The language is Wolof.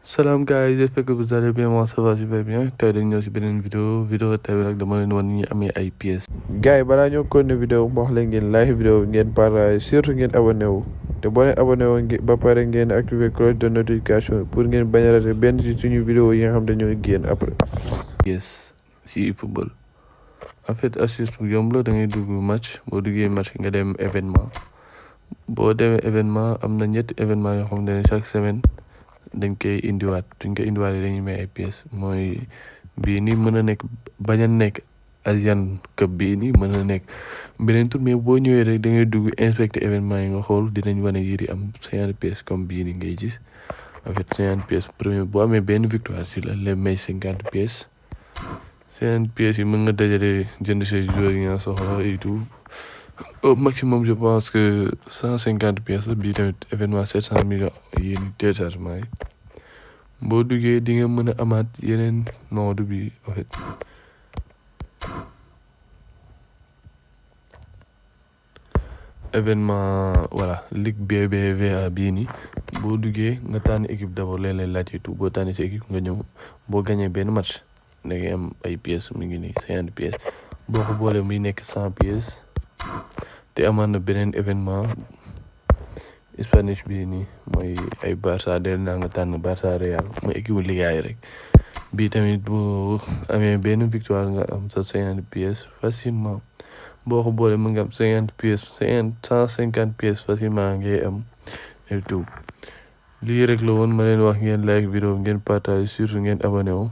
Salam guys, j'espère que vous allez bien. Moi ça va super bien. Tey dañ ñëw si beneen vidéo tey nag dama leen wan ni ñu amee ay pièces. gars yi balaa ñoo continuer vidéo wax leen ngeen like vidéo ngeen partage surtout ngeen abonné wu te boo leen abonné wu ba pare ngeen activer cloche de notification pour ngeen bañ a rater benn ci suñu vidéo yi nga xam ne ñooy génn après. Pièces si football en fait astuce bu yomb la da ngay dugg match boo duggee match nga dem événement boo demee événement am na ñetti événement yoo xam ne chaque semaine dañ koy indiwaat duñ ko indiwaatee dañuy may ay pièces mooy bii nii mën na nekk bañ a nekk Asian Cup bii nii mën na nekk beneen tour mais boo ñëwee rek da ngay dugg inspecter événement yi nga xool dinañ wane yëri am 50 pièces comme bii nii ngay gis en fait 50 pièces premier boo amee benn victoire si la lay may 50 pièces 50 pièces yi mën nga dajale jënd say joueurs yi nga soxla et tout au maximum je pense que 150 pièces bii tamit événement 700 millions yi téléchargement yi boo duggee di nga mën a amaat yeneen non du bi en fait événement voilà ligue BBVA bii nii boo duggee nga tànn équipe d'abord leen lay laaj tout boo tànnee sa équipe nga ñëw boo gagné benn match da ngay am ay pièces mi ngi nii 50 pièces boo ko boolee muy nekk 100 pièces te amaan na beneen événement Spanish bii nii mooy ay Barça del naa nga tànn Barça Real mooy équipe ligaay rek bii tamit boo amee benn victoire nga am sa 50 pièces facilement boo ko boolee mën nga am 50 pièces 150 pièces facilement ngay am et tout lii rek la woon ma leen wax ngeen like vidéo ngeen partage surtout ngeen abonné wu